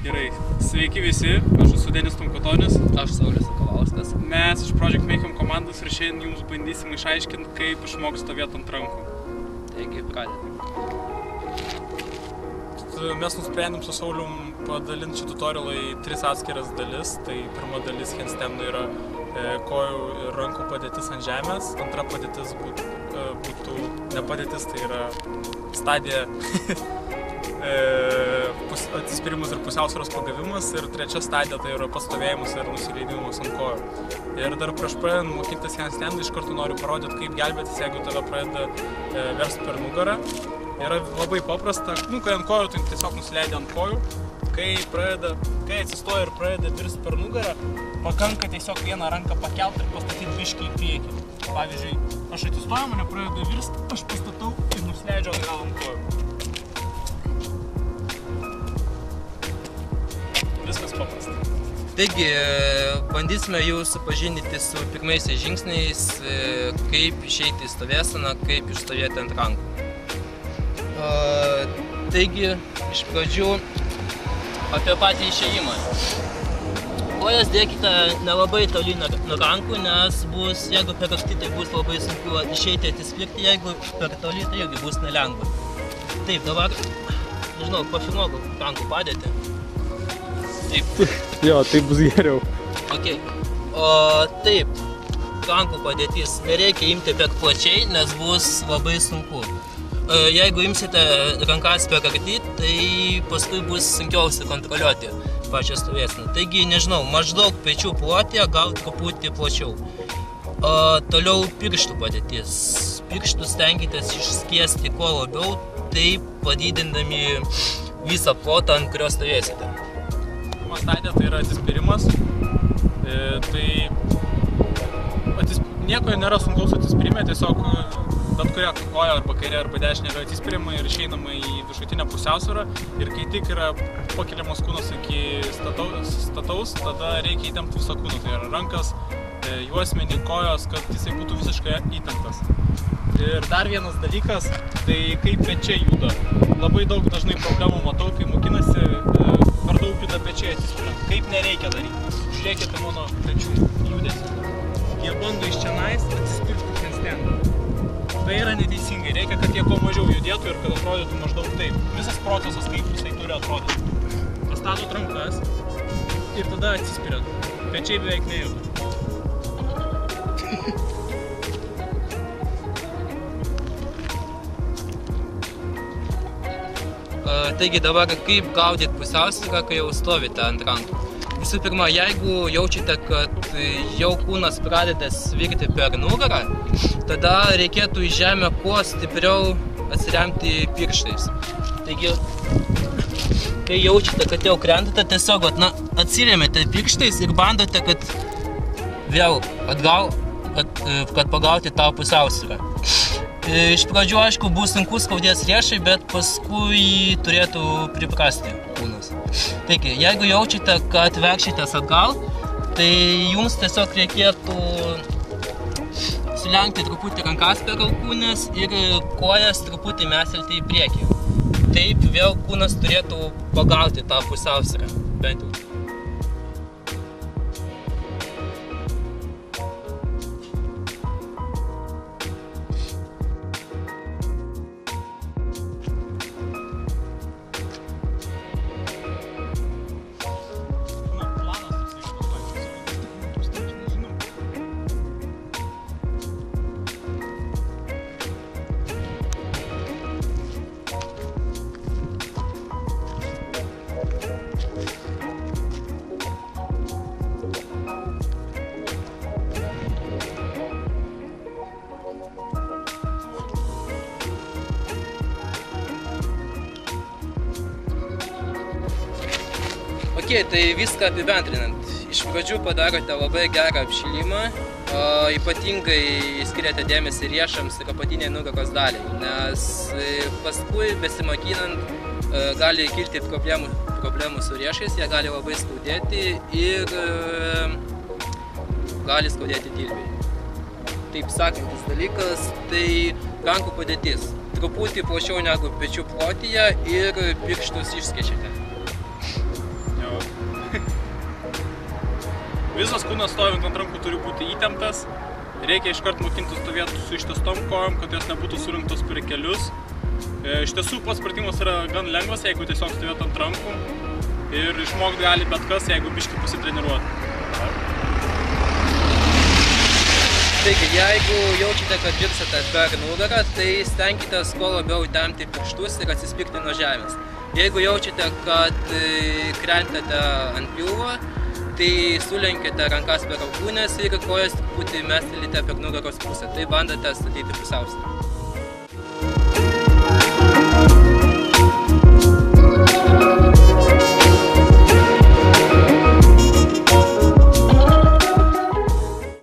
Gerai, sveiki visi, aš esu Denis Tomkotonis. Aš Saulius Sakalauskas. Mes iš Project Mayhem komandos ir šiandien jums bandysim išaiškinti, kaip išmokti stovėti ant rankų. Taigi, pradedam. Mes nusprendėm su Saulium padalinti šį tutorialą į 3 atskiras dalis. Tai pirma dalis handstandų yra kojų ir rankų padėtis ant žemės. Antra padėtis būtų nepadėtis, tai yra stadija atsispyrimas ir pusiausvyros pagavimas. Ir trečia stadija tai yra pastovėjimas ir nusileidimas ant kojų. Ir dar prieš pradedant mokytis handstandą iš karto noriu parodyti, kaip gelbėtis, jeigu tave pradeda versti per nugarą. Yra labai paprasta, kai ant kojų, tai tiesiog nusileidė ant kojų. Kai atsistoja ir pradeda virsti per nugarą, pakanka tiesiog vieną ranką pakelti ir pastatyti biškį į priekį. Pavyzdžiui, aš atsistoju, mane pradeda virsti, aš pastatau ir nusileidžiu atgal ant kojų. Viskas paprasta. Taigi, bandysime jūs supažindinti su pirmaisiais žingsniais, kaip išeiti į stovėseną, kaip išstovėti ant rankų. Taigi, iš pradžių apie patį išėjimą. Kojas dėkite nelabai toli nuo rankų, nes jeigu per arti, tai bus labai sunku išeiti atsispirti, jeigu per toli, tai irgi bus nelengva. Taip, dabar, nežinau, pafilmuok rankų padėtį. Taip. Jo, tai bus geriau. Ok. Taip, rankų padėtis nereikia imti per plačiai, nes bus labai sunku. Jeigu imsite rankas per arti, tai paskui bus sunkiau sukontroliuoti pačią stovėseną. Taigi, nežinau, maždaug pečių plotyje, gal truputį plačiau. Toliau pirštų padėtis. Pirštus stenkitės išskiesti kuo labiau, taip padidindami visą plotą, ant kurio stovėsite. Pirma stadija tai yra atsispyrimas. Nieko nėra sunkaus atsispyrime, tiesiog bet kuria koja arba kairė arba dešinė yra atsispyrima ir išeinama į viršutinę pusiausvyrą. Ir kai tik yra pakeliamas kūnas iki stataus, tada reikia įtempti visą kūną. Tai yra rankas, juosmenį, kojos, kad jisai būtų visiškai įtemptas. Ir dar vienas dalykas, tai kaip pečiai juda. Labai daug dažnai problemų matau, kai mokinasi, per daug juda pečiai atsispiriant. Kaip nereikia daryti. Žiūrėkite mano pečių judesį. Jie bando iš čionais atsispirti handstandą. Tai yra neteisingai. Reikia, kad jie kuo mažiau judėtų ir kad atrodytų maždaug taip. Visas procesas, kaip jisai turi atrodyti. Pastatot rankas ir tada atsispiriat. Pečiai beveik nejuda. Taigi dabar kaip gaudyti pusiausvyrą, kai jau stovite ant rankų. Visų pirma, jeigu jaučiate, kad jau kūnas pradeda svirti per nugarą, tada reikėtų į žemę kuo stipriau atsiremti pirštais. Taigi, kai jaučiate, kad jau krentate, tiesiog atsiremiate pirštais ir bandote, kad vėl atgal, kad pagauti tą pusiausvyrą. Iš pradžių, aišku, bus sunku, skaudės riešai, bet paskui turėtų priprasti kūnas. Taigi, jeigu jaučiate, kad verkšitės atgal, tai jums tiesiog reikėtų sulenkti truputį rankas per alkūnes ir kojas truputį meselti į priekį. Taip vėl kūnas turėtų pagauti tą pusiausvyrą, bent jau. Ok, tai viską apibendrinant. Iš pradžių padarote labai gerą apšilimą, ypatingai skiriate dėmesį riešams ir apatiniai nugaros daliai, nes paskui besimokinant gali kilti problemų su riešais, jie gali labai skaudėti ir gali skaudėti dilbiai. Taip sakantis dalykas, tai rankų padėtis. Truputį plačiau negu pečių plotyje ir pirštus išskėčiate. Visas kūnas stovint ant rankų turi būti įtemptas. Reikia iškart mokinti stovėti su ištiestom kojom, kad jos nebūtų surinktos prie kelius. Iš tiesų, pats pratimas yra gan lengvas, jeigu tiesiog stovėt ant rankų. Ir išmokti gali bet kas, jeigu biškį pasitreniruoti. Taigi, jeigu jaučiate, kad dirbsite per nugarą, tai stenkitės kuo labiau įtempti pirštus ir atsispirti nuo žemės. Jeigu jaučiate, kad krentate ant pilvo, tai sulenkite rankas per alkūnes ir kojas truputį mestelite per nugaros pusę. Tai bandote statyti pusiausvyrą.